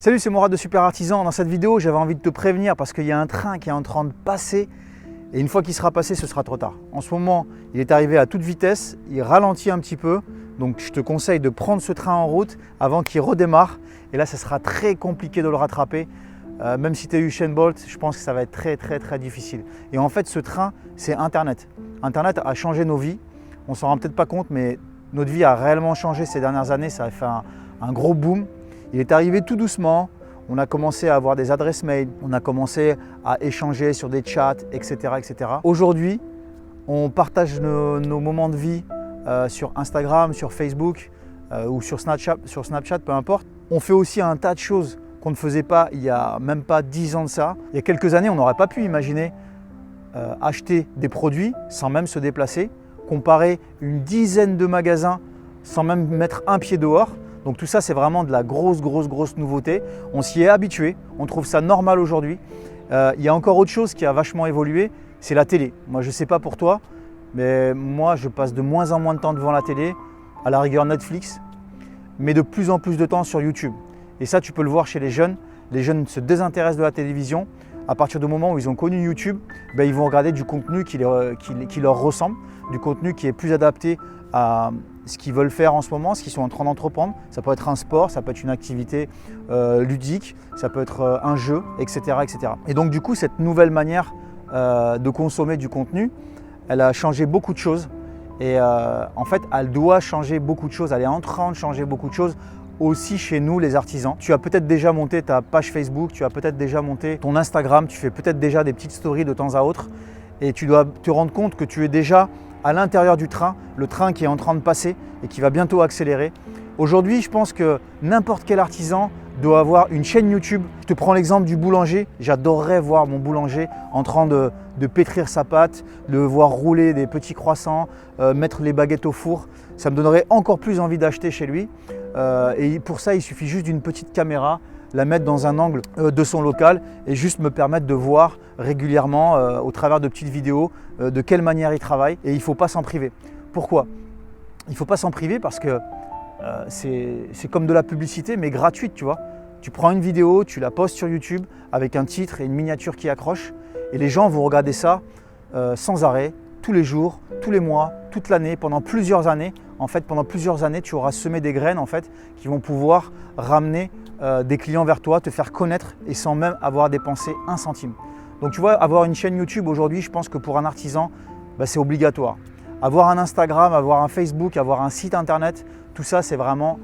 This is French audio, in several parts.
Salut, c'est Mourad de Super Artisan. Dans cette vidéo, j'avais envie de te prévenir parce qu'il y a un train qui est en train de passer et une fois qu'il sera passé, ce sera trop tard. En ce moment, il est arrivé à toute vitesse, il ralentit un petit peu, donc je te conseille de prendre ce train en route avant qu'il redémarre et là, ça sera très compliqué de le rattraper. Même si tu as eu Usain Bolt, je pense que ça va être très difficile. Et en fait, ce train, c'est Internet. Internet a changé nos vies. On ne s'en rend peut-être pas compte, mais notre vie a réellement changé ces dernières années. Ça a fait un gros boom. Il est arrivé tout doucement. On a commencé à avoir des adresses mail. On a commencé à échanger sur des chats, etc. etc. Aujourd'hui, on partage nos moments de vie sur Instagram, sur Facebook ou sur Snapchat, peu importe. On fait aussi un tas de choses qu'on ne faisait pas il n'y a même pas 10 ans de ça. Il y a quelques années, on n'aurait pas pu imaginer acheter des produits sans même se déplacer, comparer une dizaine de magasins sans même mettre un pied dehors. Donc tout ça, c'est vraiment de la grosse nouveauté. On s'y est habitué, on trouve ça normal aujourd'hui. Il y a encore autre chose qui a vachement évolué, c'est la télé. Moi, je ne sais pas pour toi, mais moi, je passe de moins en moins de temps devant la télé, à la rigueur Netflix, mais de plus en plus de temps sur YouTube. Et ça, tu peux le voir chez les jeunes. Les jeunes se désintéressent de la télévision. À partir du moment où ils ont connu YouTube, ils vont regarder du contenu qui leur ressemble, du contenu qui est plus adapté à ce qu'ils veulent faire en ce moment, ce qu'ils sont en train d'entreprendre. Ça peut être un sport, ça peut être une activité ludique, ça peut être un jeu, etc., etc. Et donc du coup, cette nouvelle manière de consommer du contenu, elle a changé beaucoup de choses. Et en fait, elle doit changer beaucoup de choses. Elle est en train de changer beaucoup de choses aussi chez nous les artisans. Tu as peut-être déjà monté ta page Facebook, tu as peut-être déjà monté ton Instagram, tu fais peut-être déjà des petites stories de temps à autre et tu dois te rendre compte que tu es déjà à l'intérieur du train, le train qui est en train de passer et qui va bientôt accélérer. Aujourd'hui, je pense que n'importe quel artisan doit avoir une chaîne YouTube. Je te prends l'exemple du boulanger. J'adorerais voir mon boulanger en train de pétrir sa pâte, le voir rouler des petits croissants, mettre les baguettes au four. Ça me donnerait encore plus envie d'acheter chez lui. Et pour ça, il suffit juste d'une petite caméra, la mettre dans un angle de son local et juste me permettre de voir régulièrement au travers de petites vidéos de quelle manière il travaille. Et il ne faut pas s'en priver. Pourquoi? Il ne faut pas s'en priver parce que c'est comme de la publicité mais gratuite, tu vois. Tu prends une vidéo, tu la postes sur YouTube avec un titre et une miniature qui accroche et les gens vont regarder ça sans arrêt, tous les jours, tous les mois, toute l'année, pendant plusieurs années. En fait, pendant plusieurs années, tu auras semé des graines en fait, qui vont pouvoir ramener des clients vers toi, te faire connaître et sans même avoir dépensé un centime. Donc tu vois, avoir une chaîne YouTube aujourd'hui, je pense que pour un artisan, c'est obligatoire. Avoir un Instagram, avoir un Facebook, avoir un site internet, tout ça c'est vraiment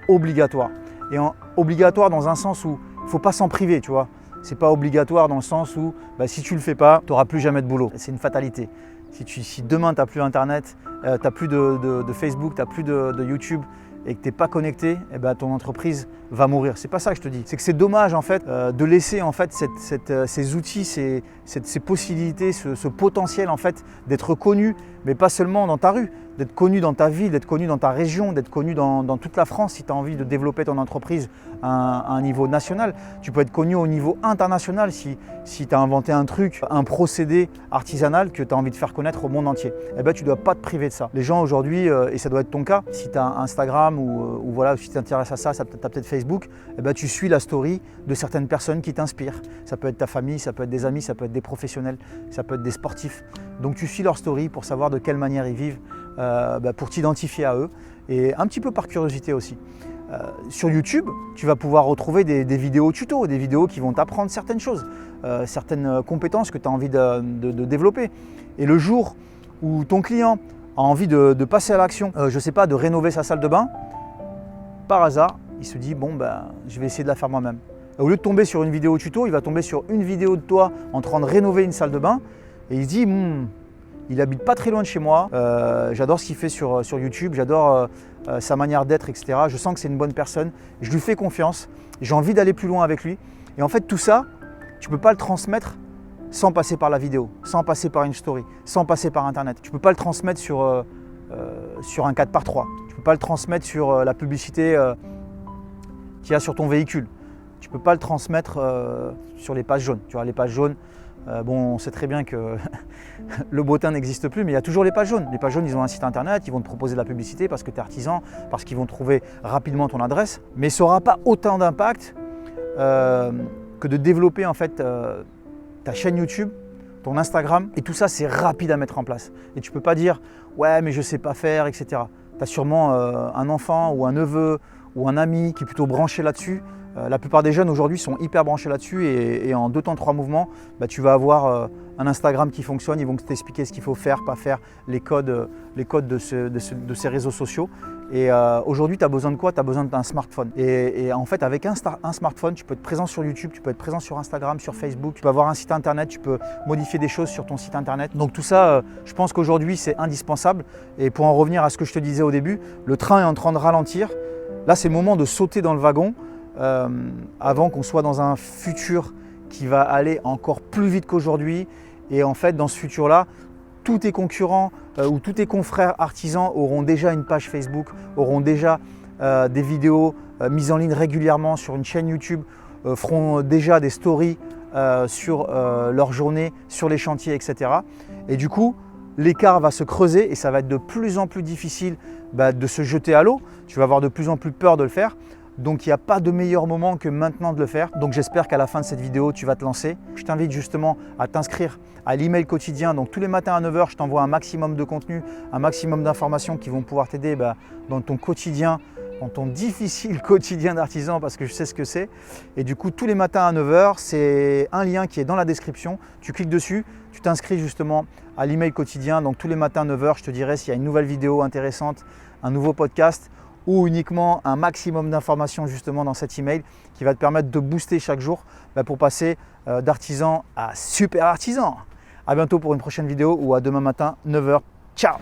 obligatoire. Et obligatoire dans un sens où il ne faut pas s'en priver, tu vois. Ce n'est pas obligatoire dans le sens où si tu ne le fais pas, tu n'auras plus jamais de boulot. C'est une fatalité. Si demain tu n'as plus Internet, tu n'as plus de Facebook, tu n'as plus de YouTube et que tu n'es pas connecté, ton entreprise va mourir. C'est pas ça que je te dis. C'est que c'est dommage en fait de laisser en fait ces outils, ces possibilités, ce potentiel en fait d'être connu, mais pas seulement dans ta rue, d'être connu dans ta ville, d'être connu dans ta région, d'être connu dans toute la France si tu as envie de développer ton entreprise à un niveau national. Tu peux être connu au niveau international si tu as inventé un truc, un procédé artisanal que tu as envie de faire connaître au monde entier. Tu ne dois pas te priver de ça. Les gens aujourd'hui, et ça doit être ton cas, si tu as Instagram ou voilà, si tu t'intéresses à ça, tu as peut-être Facebook, tu suis la story de certaines personnes qui t'inspirent. Ça peut être ta famille, ça peut être des amis, ça peut être des professionnels, ça peut être des sportifs. Donc tu suis leur story pour savoir de quelle manière ils vivent, pour t'identifier à eux et un petit peu par curiosité aussi. Sur YouTube, tu vas pouvoir retrouver des vidéos tutos, des vidéos qui vont t'apprendre certaines choses, certaines compétences que tu as envie de développer. Et le jour où ton client a envie de passer à l'action, je ne sais pas, de rénover sa salle de bain, par hasard, il se dit je vais essayer de la faire moi-même. Au lieu de tomber sur une vidéo tuto, il va tomber sur une vidéo de toi en train de rénover une salle de bain et il se dit il habite pas très loin de chez moi, j'adore ce qu'il fait sur YouTube, j'adore sa manière d'être, etc. Je sens que c'est une bonne personne, je lui fais confiance, j'ai envie d'aller plus loin avec lui. Et en fait tout ça, tu ne peux pas le transmettre sans passer par la vidéo, sans passer par une story, sans passer par Internet. Tu ne peux pas le transmettre sur un 4x3, tu ne peux pas le transmettre sur la publicité qu'il y a sur ton véhicule. Tu ne peux pas le transmettre sur les pages jaunes. Tu vois, les pages jaunes, on sait très bien que le beau teint n'existe plus, mais il y a toujours les pages jaunes. Les pages jaunes, ils ont un site internet, ils vont te proposer de la publicité parce que tu es artisan, parce qu'ils vont trouver rapidement ton adresse, mais ça n'aura pas autant d'impact que de développer en fait ta chaîne YouTube, ton Instagram, et tout ça c'est rapide à mettre en place. Et tu ne peux pas dire ouais mais je ne sais pas faire, etc. Tu as sûrement un enfant ou un neveu ou un ami qui est plutôt branché là-dessus. La plupart des jeunes aujourd'hui sont hyper branchés là-dessus et en 2 temps 3 mouvements, tu vas avoir un Instagram qui fonctionne, ils vont t'expliquer ce qu'il faut faire, pas faire, les codes de ces réseaux sociaux. Et aujourd'hui, tu as besoin de quoi? Tu as besoin d'un smartphone. Et en fait, avec un smartphone, tu peux être présent sur YouTube, tu peux être présent sur Instagram, sur Facebook, tu peux avoir un site internet, tu peux modifier des choses sur ton site internet. Donc tout ça, je pense qu'aujourd'hui, c'est indispensable. Et pour en revenir à ce que je te disais au début, le train est en train de ralentir. Là, c'est le moment de sauter dans le wagon avant qu'on soit dans un futur qui va aller encore plus vite qu'aujourd'hui. Et en fait, dans ce futur-là, tous tes concurrents ou tous tes confrères artisans auront déjà une page Facebook, auront déjà des vidéos mises en ligne régulièrement sur une chaîne YouTube, feront déjà des stories sur leur journée, sur les chantiers, etc. Et du coup, l'écart va se creuser et ça va être de plus en plus difficile de se jeter à l'eau. Tu vas avoir de plus en plus peur de le faire. Donc il n'y a pas de meilleur moment que maintenant de le faire. Donc j'espère qu'à la fin de cette vidéo, tu vas te lancer. Je t'invite justement à t'inscrire à l'email quotidien. Donc tous les matins à 9 h, je t'envoie un maximum de contenu, un maximum d'informations qui vont pouvoir t'aider dans ton quotidien, dans ton difficile quotidien d'artisan, parce que je sais ce que c'est. Et du coup, tous les matins à 9 h, c'est un lien qui est dans la description. Tu cliques dessus, tu t'inscris justement à l'email quotidien. Donc tous les matins à 9 h, je te dirai s'il y a une nouvelle vidéo intéressante, un nouveau podcast, ou uniquement un maximum d'informations justement dans cet email qui va te permettre de booster chaque jour pour passer d'artisan à super artisan. À bientôt pour une prochaine vidéo ou à demain matin 9 h. Ciao!